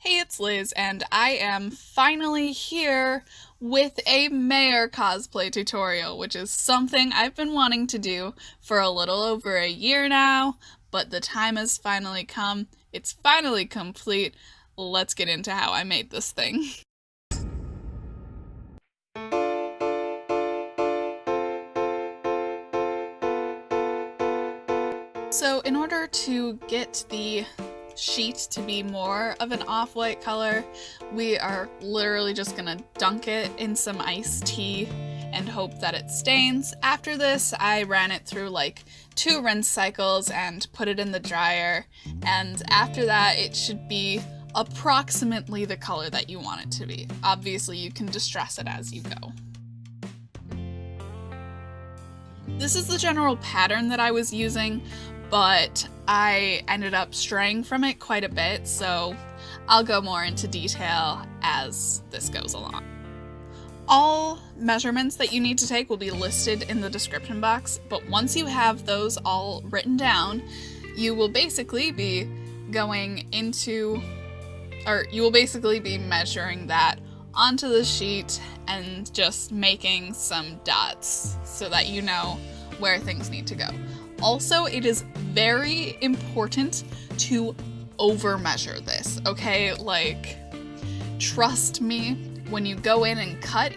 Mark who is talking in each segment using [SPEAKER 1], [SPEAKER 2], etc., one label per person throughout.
[SPEAKER 1] Hey, it's Liz, and I am finally here with a mayor cosplay tutorial, which is something I've been wanting to do for a little over a year now, but the time has finally come. It's finally complete. Let's get into how I made this thing. So in order to get the sheet to be more of an off-white color, we are literally just gonna dunk it in some iced tea and hope that it stains. After this, I ran it through like 2 rinse cycles and put it in the dryer, and after that it should be approximately the color that you want it to be. Obviously, you can distress it as you go. This is the general pattern that I was using, but I ended up straying from it quite a bit, so I'll go more into detail as this goes along. All measurements that you need to take will be listed in the description box, but once you have those all written down, you will basically be measuring that onto the sheet and just making some dots so that you know where things need to go. Also, it is very important to over measure this, okay? Like, trust me, when you go in and cut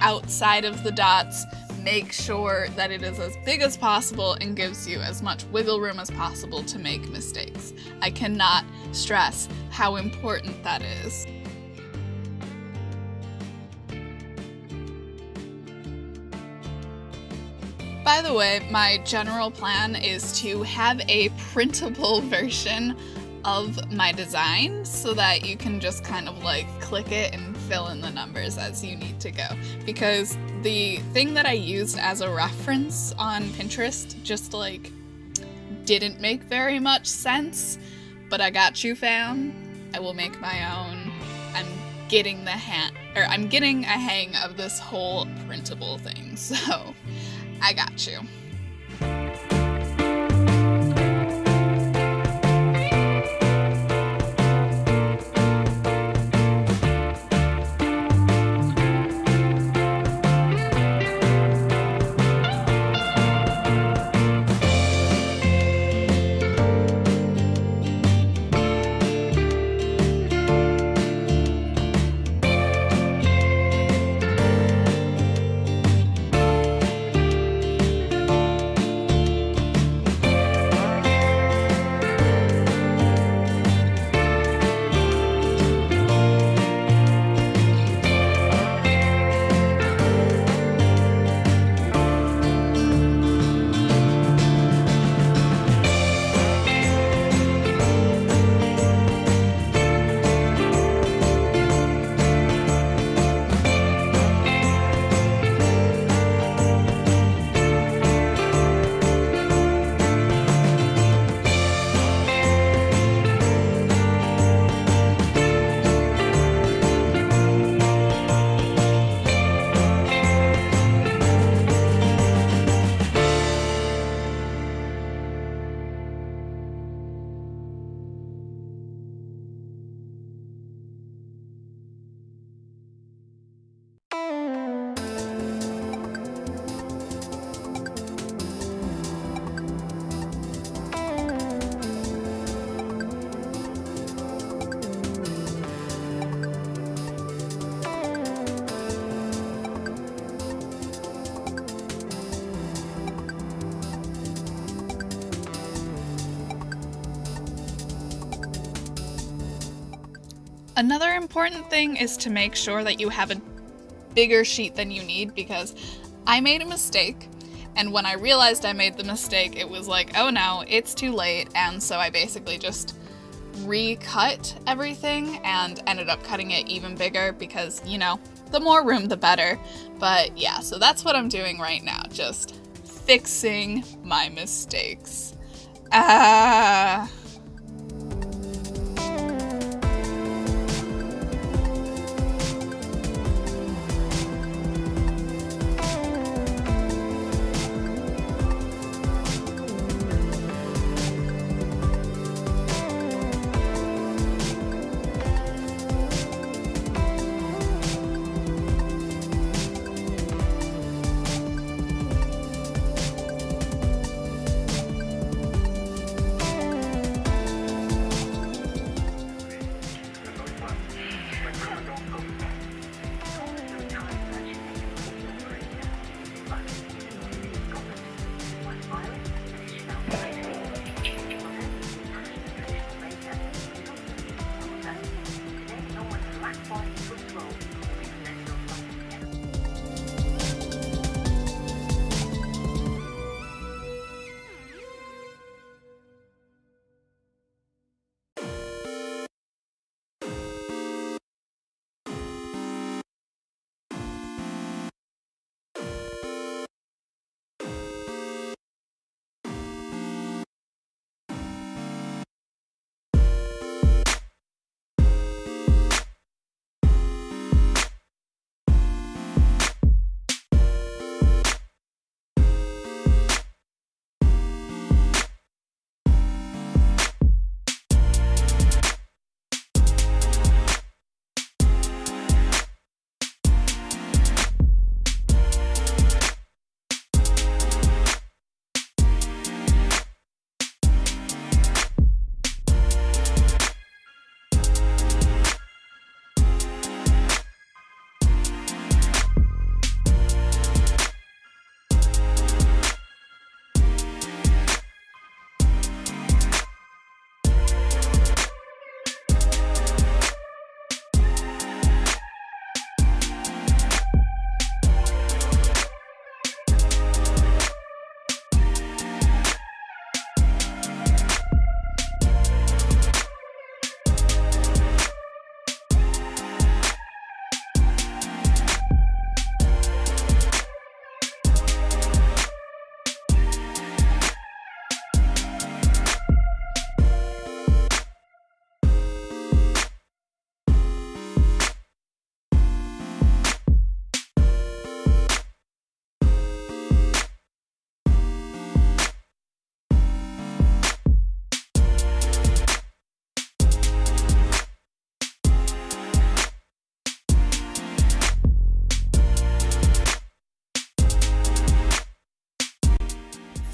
[SPEAKER 1] outside of the dots. Make sure that it is as big as possible and gives you as much wiggle room as possible to make mistakes. I cannot stress how important that is. By the way, my general plan is to have a printable version of my design so that you can just kind of like click it and fill in the numbers as you need to go. Because the thing that I used as a reference on Pinterest just like didn't make very much sense, but I got you, fam. I will make my own. I'm getting a hang of this whole printable thing, so I got you. Another important thing is to make sure that you have a bigger sheet than you need, because I made a mistake, and when I realized I made the mistake, it was like, oh no, it's too late, and so I basically just recut everything and ended up cutting it even bigger because, you know, the more room the better. But yeah, so that's what I'm doing right now, just fixing my mistakes.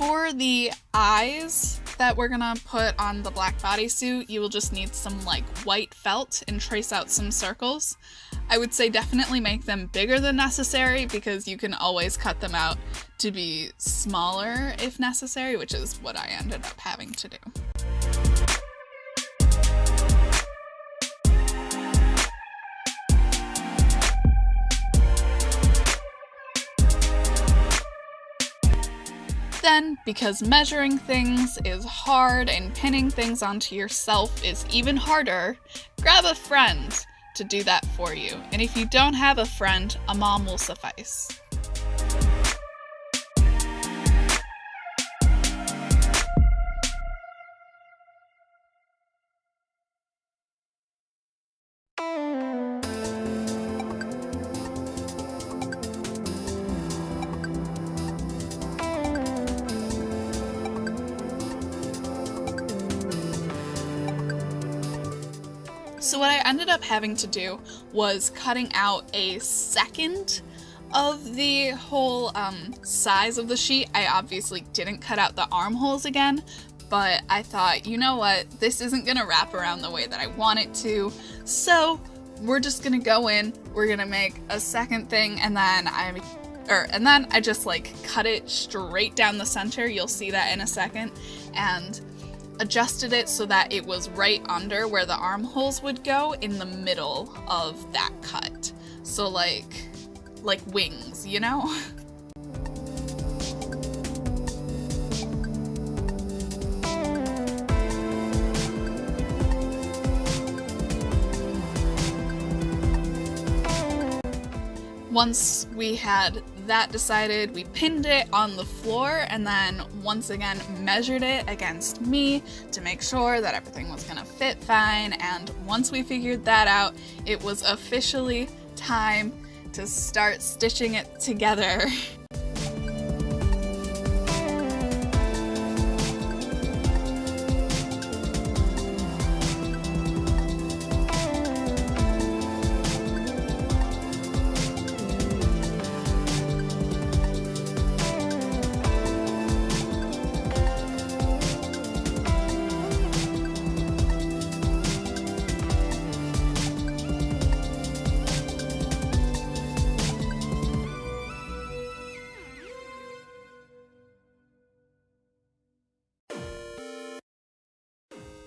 [SPEAKER 1] For the eyes that we're gonna put on the black bodysuit, you will just need some like white felt and trace out some circles. I would say definitely make them bigger than necessary because you can always cut them out to be smaller if necessary, which is what I ended up having to do. Then, because measuring things is hard and pinning things onto yourself is even harder, grab a friend to do that for you. And if you don't have a friend, a mom will suffice. So what I ended up having to do was cutting out a second of the whole size of the sheet. I obviously didn't cut out the armholes again, but I thought, you know what, this isn't gonna wrap around the way that I want it to, so we're just gonna go in, we're gonna make a second thing, and then I just like cut it straight down the center. You'll see that in a second, and adjusted it so that it was right under where the armholes would go in the middle of that cut. So like wings, you know? Once we had that decided, we pinned it on the floor and then once again measured it against me to make sure that everything was gonna fit fine. And once we figured that out, it was officially time to start stitching it together.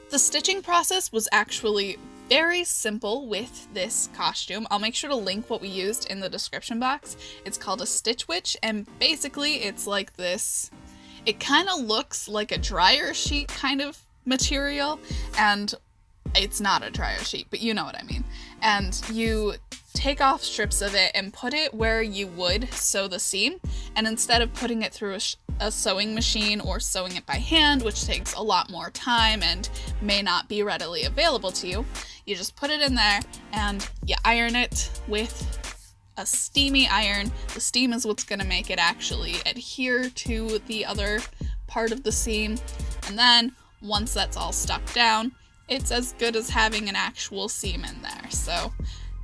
[SPEAKER 1] The stitching process was actually very simple with this costume. I'll make sure to link what we used in the description box. It's called a Stitch Witch, and basically it's like this, it kind of looks like a dryer sheet kind of material, and it's not a dryer sheet, but you know what I mean. And you take off strips of it and put it where you would sew the seam, and instead of putting it through a sewing machine or sewing it by hand, which takes a lot more time and may not be readily available to you, you just put it in there and you iron it with a steamy iron. The steam is what's going to make it actually adhere to the other part of the seam, and then once that's all stuck down, it's as good as having an actual seam in there. So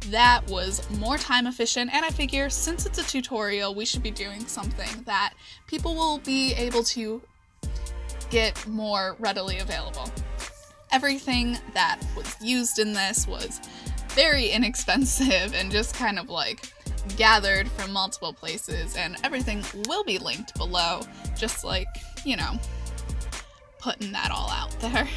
[SPEAKER 1] that was more time efficient, and I figure since it's a tutorial, we should be doing something that people will be able to get more readily available. Everything that was used in this was very inexpensive and just kind of like gathered from multiple places, and everything will be linked below, just like, you know, putting that all out there.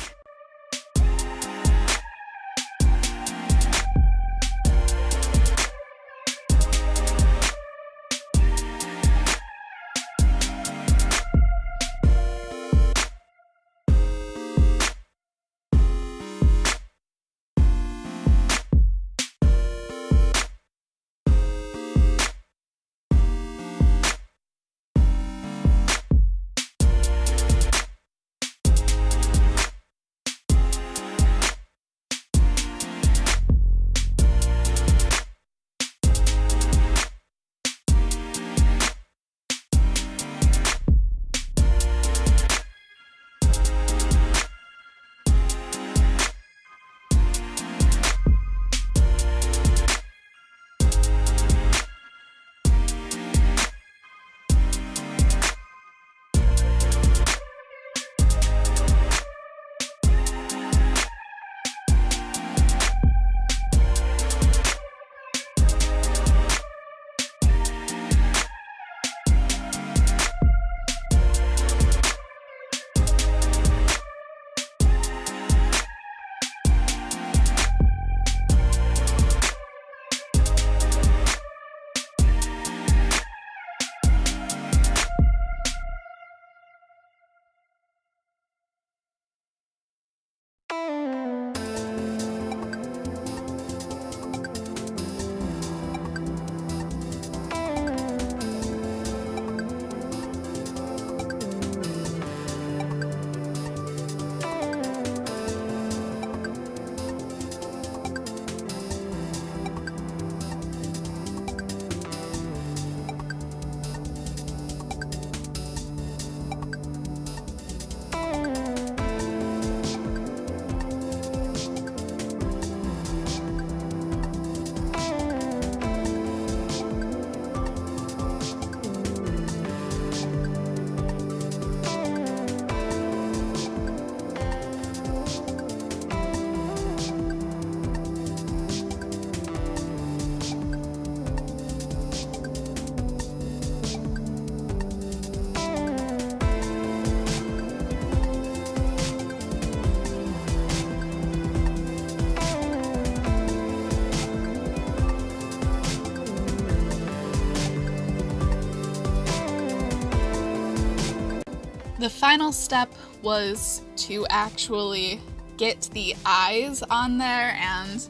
[SPEAKER 1] The final step was to actually get the eyes on there, and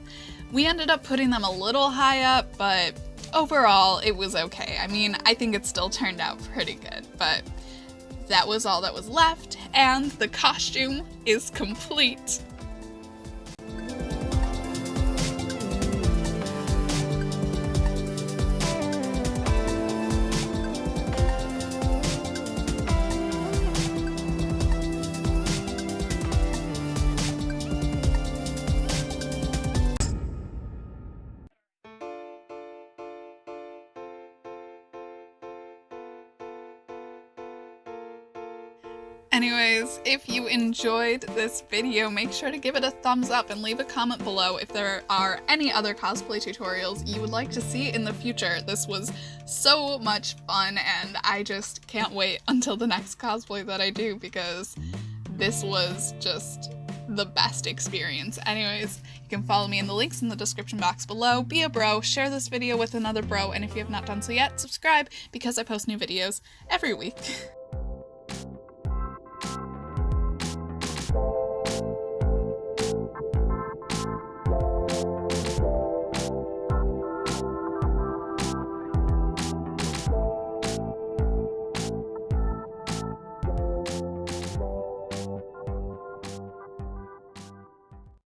[SPEAKER 1] we ended up putting them a little high up, but overall it was okay. I mean, I think it still turned out pretty good, but that was all that was left, and the costume is complete. Anyways, if you enjoyed this video, make sure to give it a thumbs up and leave a comment below if there are any other cosplay tutorials you would like to see in the future. This was so much fun, and I just can't wait until the next cosplay that I do, because this was just the best experience. Anyways, you can follow me in the links in the description box below. Be a bro, share this video with another bro, and if you have not done so yet, subscribe, because I post new videos every week.